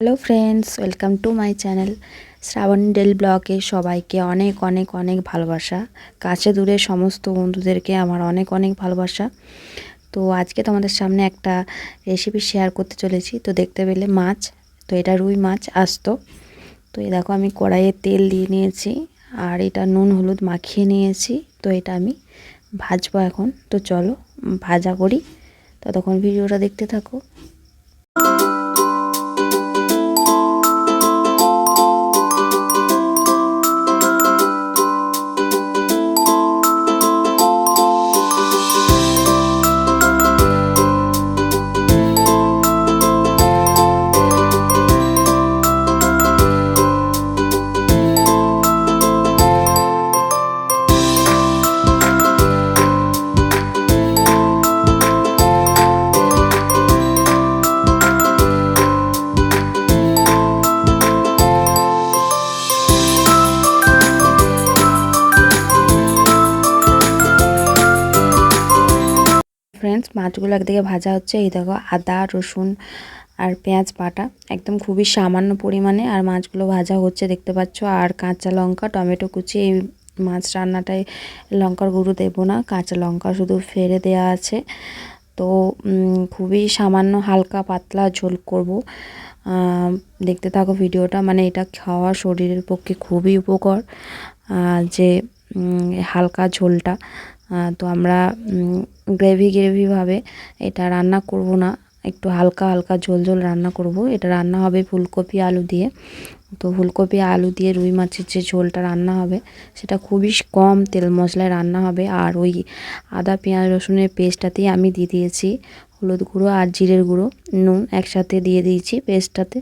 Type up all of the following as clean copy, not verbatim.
Hello friends, welcome to my channel Shrabani daily ব্লগে সবাইকে অনেক অনেক অনেক ভালোবাসা। কাছে দূরে সমস্ত বন্ধুদেরকে আমার অনেক অনেক ভালোবাসা। তো আজকে তোমাদের সামনে একটা রেসিপি শেয়ার করতে চলেছি। তো দেখতে পেলে মাছ, তো এটা রুই মাছ আস্ত। তো এই দেখো আমি কড়াইয়ে তেল দিয়ে নিয়েছি আর এটা নুন হলুদ মাখিয়ে নিয়েছি। তো এটা আমি ভাজবো এখন। তো চলো ভাজা করি, ততক্ষণ ভিডিওটা দেখতে থাকো। ফ্রেন্ডস, মাছগুলো একদিকে ভাজা হচ্ছে। এই দেখো আদা রসুন আর পেঁয়াজ বাটা একদম খুবই সামান্য পরিমাণে, আর মাছগুলো ভাজা হচ্ছে দেখতে পাচ্ছ। আর কাঁচা লঙ্কা টমেটো কুচি, এই মাছ রান্নাটায় লঙ্কার গুঁড়ো দেবো না, কাঁচা লঙ্কা শুধু ফেলে দেওয়া আছে। তো খুবই সামান্য হালকা পাতলা ঝোল করব। দেখতে থাকো ভিডিওটা। মানে এটা খাওয়া শরীরের পক্ষে খুবই উপকার, যে হালকা ঝোলটা। তো আমরা গ্রেভিভাবে এটা রান্না করব না, একটু হালকা হালকা ঝোল ঝোল রান্না করব। এটা রান্না হবে ফুলকপি আলু দিয়ে। তো ফুলকপি আলু দিয়ে রুই মাছের যে ঝোলটা রান্না হবে সেটা খুবই কম তেল মশলায় রান্না হবে। আর ওই আদা পেঁয়াজ রসুনের পেস্টটাতেই আমি দিয়ে দিয়েছি হলুদ গুঁড়ো আর জিরের গুঁড়ো, নুন একসাথে দিয়ে দিয়েছি পেস্টটাতে।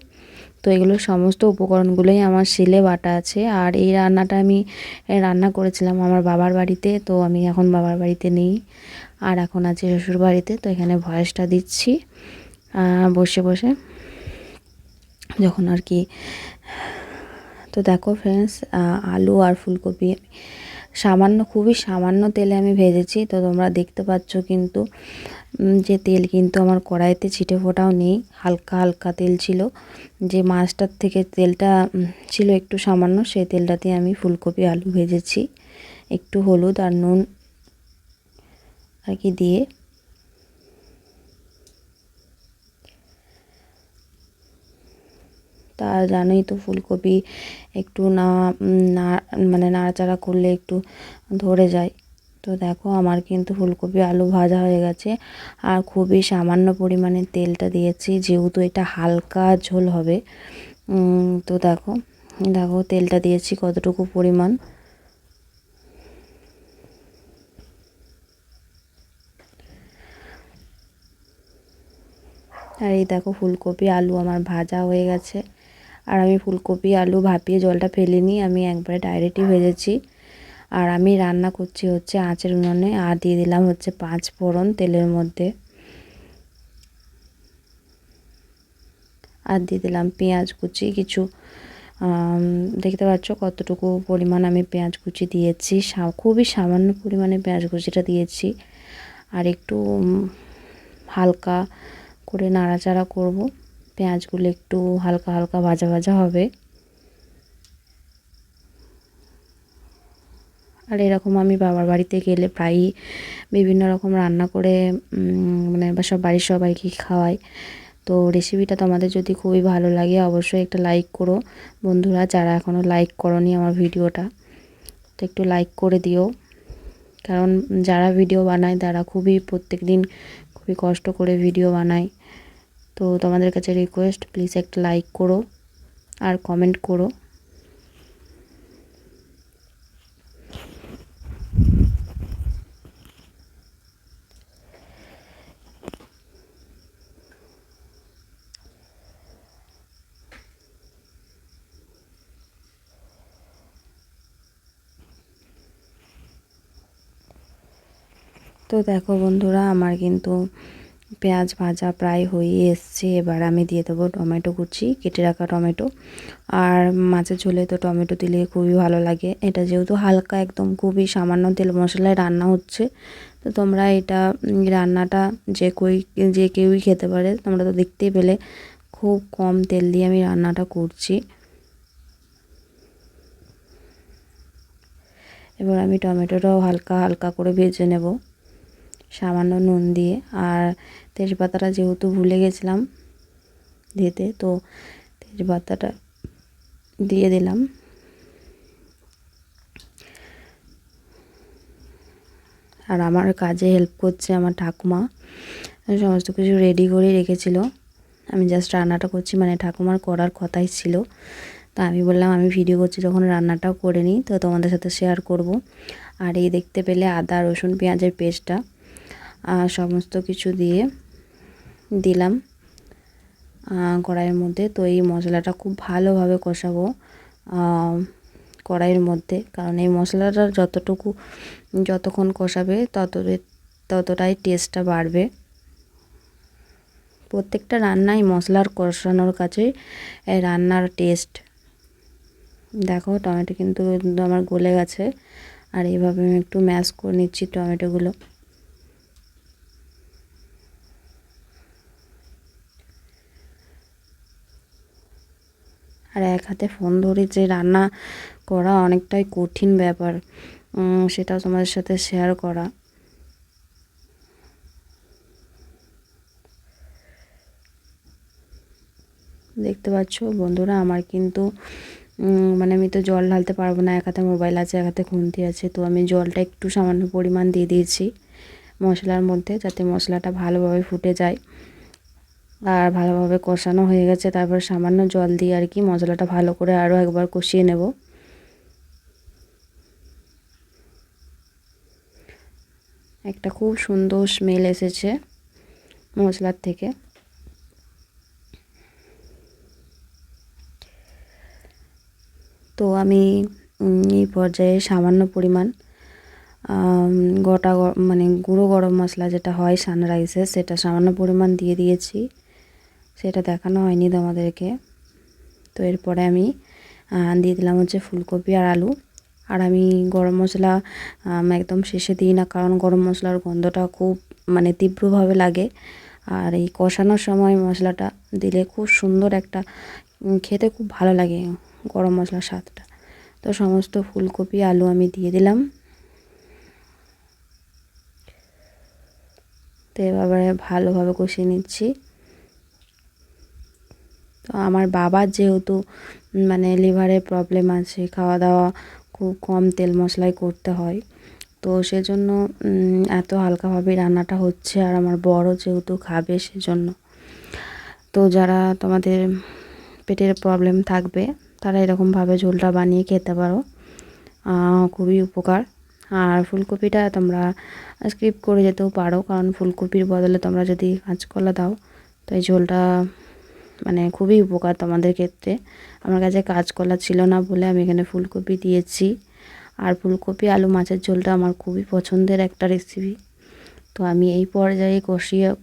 তো এগুলো সমস্ত উপকরণগুলোই আমার শিলে বাটা আছে। আর এই রান্নাটা আমি রান্না করেছিলাম আমার বাবার বাড়িতে। তো আমি এখন বাবার বাড়িতে নেই, আর এখন আছি শ্বশুর বাড়িতে। তো এখানে ভয়েসটা দিচ্ছি বসে বসে যখন আর কি। তো দেখো ফ্রেন্ডস, আলু আর ফুলকপি সামান্য খুবই সামান্য তেলে আমি ভেজেছি। তো তোমরা দেখতে পাচ্ছ কিন্তু যে তেল কিন্তু আমার কড়াইতে ছিটে ফোটাও নেই, হালকা হালকা তেল ছিল। যে মাছটার থেকে তেলটা ছিল একটু সামান্য, সেই তেলটাতে আমি ফুলকপি আলু ভেজেছি একটু হলুদ আর নুন আর কি দিয়ে। তা জানোই তো ফুলকপি একটু না মানে নাড়াচাড়া করলে একটু ধরে যায়। তো দেখো আমার কিন্তু ফুলকপি আলু ভাজা হয়ে গেছে, আর খুবই সামান্য পরিমাণে তেলটা দিয়েছি যেহেতু এটা হালকা ঝোল হবে। তো দেখো দেখো তেলটা দিয়েছি কতটুকু পরিমাণ। আর এই দেখো ফুলকপি আলু আমার ভাজা হয়ে গেছে। আর আমি ফুলকপি আলু ভাপিয়ে জলটা ফেলিনি, আমি একবারে ডাইরেক্টই ভেজেছি। আর আমি রান্না করছি হচ্ছে আঁচের উনুনে। আর দিয়ে দিলাম হচ্ছে 5 ফোড়ন তেলের মধ্যে। আর দিয়ে দিলাম পেঁয়াজ কুচি কিছু, দেখতে পাচ্ছ কতটুকু পরিমাণ আমি পেঁয়াজ কুচি দিয়েছি। খুবই সামান্য পরিমাণে পেঁয়াজ কুচিটা দিয়েছি। আর একটু হালকা করে নাড়াচাড়া করব, পেঁয়াজগুলো একটু হালকা হালকা ভাজা ভাজা হবে। আর এরকম আমি বাবার বাড়িতে গেলে প্রায়ই বিভিন্ন রকম রান্না করে মানে সব বাড়ির সবাইকে খাওয়াই। তো রেসিপিটা তোমাদের যদি খুবই ভালো লাগে অবশ্যই একটা লাইক করো বন্ধুরা, যারা এখনও লাইক করোনি আমার ভিডিওটা, তো একটু লাইক করে দিও। কারণ যারা ভিডিও বানায় তারা খুবই প্রত্যেক দিন খুবই কষ্ট করে ভিডিও বানায়। তো তোমাদের কাছে রিকোয়েস্ট, প্লিজ একটা লাইক করো আর কমেন্ট করো। তো দেখো বন্ধুরা, আমার কিন্তু পেঁয়াজ ভাজা প্রায় হয়ে এসছে। এবার আমি দিয়ে দেবো টমেটো কুচি, কেটে রাখা টমেটো। আর মাছের ঝোলে তো টমেটো দিলে খুবই ভালো লাগে। এটা যেহেতু হালকা একদম খুবই সামান্য তেল মশলায় রান্না হচ্ছে, তো তোমরা এটা রান্নাটা যে কেউই খেতে পারে। তোমরা তো দেখতেই পেলে খুব কম তেল দিয়ে আমি রান্নাটা করছি। এবার আমি টমেটোটাও হালকা হালকা করে ভেজে নেব সামান্য নুন দিয়ে। আর তেজপাতাটা যেহেতু ভুলে গেছিলাম দিতে, তো তেজপাতাটা দিয়ে দিলাম। আর আমার কাজে হেল্প করছে আমার ঠাকুমা, সমস্ত কিছু রেডি করে রেখেছিল। আমি জাস্ট রান্নাটা করছি, মানে ঠাকুমার করার কথাই ছিল। তা আমি বললাম আমি ভিডিও করছি যখন রান্নাটাও করে নিই, তো তোমাদের সাথে শেয়ার করব। আর এই দেখতে পেলে আদা রসুন পেঁয়াজের পেস্টটা সমস্ত কিছু দিয়ে দিলাম কড়াইয়ের মধ্যে। তো এই মশলাটা খুব ভালোভাবে কষাবো কড়াইয়ের মধ্যে, কারণ এই মশলাটা যতক্ষণ কষাবে ততটাই টেস্টটা বাড়বে। প্রত্যেকটা রান্নাই মশলার কষানোর কাছে রান্নার টেস্ট। দেখো টমেটো কিন্তু আমার গলে গেছে, আর এইভাবে আমি একটু ম্যাশ করে নিচ্ছি টমেটোগুলো। আর এক হাতে ফোন ধরে যে রান্না করা অনেকটাই কঠিন ব্যাপার, সেটাও তোমাদের সাথে শেয়ার করা। দেখতে পাচ্ছ বন্ধুরা, আমার কিন্তু মানে আমি তো জল ঢালতে পারবো না, এক হাতে মোবাইল আছে এক হাতে খুন্তি আছে। তো আমি জলটা একটু সামান্য পরিমাণ দিয়ে দিয়েছি মশলার মধ্যে, যাতে মশলাটা ভালোভাবে ফুটে যায়। আর ভালোভাবে কষানো হয়ে গেছে, তারপর সামান্য জল দিয়ে আর কি মশলাটা ভালো করে আরও একবার কষিয়ে নেব। একটা খুব সুন্দর স্মেল এসেছে মশলার থেকে। তো আমি এই পর্যায়ে সামান্য পরিমাণ মানে গুঁড়ো গরম মশলা যেটা হয় সানরাইসের, সেটা সামান্য পরিমাণ দিয়ে দিয়েছি। সেটা দেখানো হয়নি তোমাদেরকে। তো এরপরে আমি দিয়ে দিলাম হচ্ছে ফুলকপি আর আলু। আর আমি গরম মশলা একদম শেষে দিই না, কারণ গরম মশলার গন্ধটা খুব মানে তীব্রভাবে লাগে। আর এই কষানোর সময় মশলাটা দিলে খুব সুন্দর একটা খেতে খুব ভালো লাগে গরম মশলার স্বাদটা। তো সমস্ত ফুলকপি আলু আমি দিয়ে দিলাম। তো এভাবে ভালোভাবে কষিয়ে নিচ্ছি। তো আমার বাবার যেহেতু মানে লিভারের প্রবলেম আছে, খাওয়া দাওয়া খুব কম তেল মশলায় করতে হয়, তো সেজন্য এত হালকাভাবে রান্নাটা হচ্ছে। আর আমার বড় যেহেতু খাবে সেজন্য। তো যারা তোমাদের পেটের প্রবলেম থাকবে তারা এরকমভাবে ঝোলটা বানিয়ে খেতে পারো, খুবই উপকার। আর ফুলকপিটা তোমরা স্কিপ করে যেতেও পারো, কারণ ফুলকপির বদলে তোমরা যদি কাঁচকলা দাও তো এই ঝোলটা মানে খুবই উপকার তোমাদের ক্ষেত্রে। আমার কাছে কাঁচকলা ছিল না বলে আমি এখানে ফুলকপি দিয়েছি। আর ফুলকপি আলু মাছের ঝোলটা আমার খুবই পছন্দের একটা রেসিপি। তো আমি এই পর্যায়ে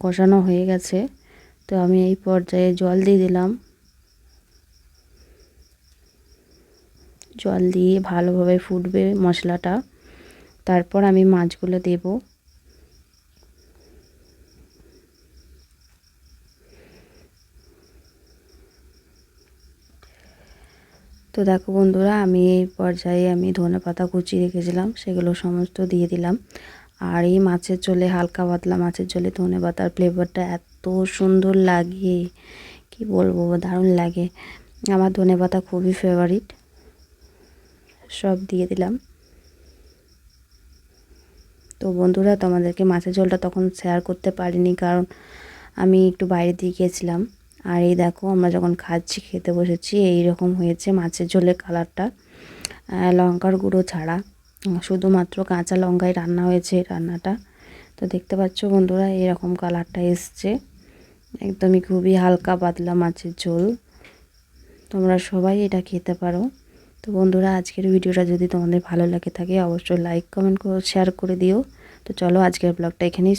কষানো হয়ে গেছে, তো আমি এই পর্যায়ে জল দিয়ে দিলাম। জল দিয়ে ভালোভাবে ফুটবে মশলাটা, তারপর আমি মাছগুলো দেব। তো দেখো বন্ধুরা, আমি এই পর্যায়ে আমি ধনেপাতা কুচি রেখেছিলাম সেগুলো সমস্ত দিয়ে দিলাম। আর এই মাছের ঝোলে, হালকা পাতলা মাছের ঝোলে ধনেপাতার ফ্লেভারটা এত সুন্দর লাগে, কি বলবো, দারুণ লাগে। আমার ধনেপাতা খুবই ফেভারিট। সব দিয়ে দিলাম। তো বন্ধুরা, তোমাদেরকে মাছের ঝোলটা তখন শেয়ার করতে পারিনি, কারণ আমি একটু বাইরে দিয়ে গিয়েছিলাম। আর এই দেখো আমরা যখন খাচ্ছি, খেতে বসেছি, এই রকম হয়েছে মাছের ঝোলের কালারটা, লঙ্কার গুঁড়ো ছাড়া, শুধুমাত্র কাঁচা লঙ্কায় রান্না হয়েছে রান্নাটা। তো দেখতে পাচ্ছ বন্ধুরা, এরকম কালারটা এসছে, একদমই খুবই হালকা পাতলা মাছের ঝোল। তোমরা সবাই এটা খেতে পারো। তো বন্ধুরা, আজকের ভিডিওটা যদি তোমাদের ভালো লাগে থাকে অবশ্যই লাইক কমেন্ট করে শেয়ার করে দিও। তো চলো আজকের ব্লগটা এখানেই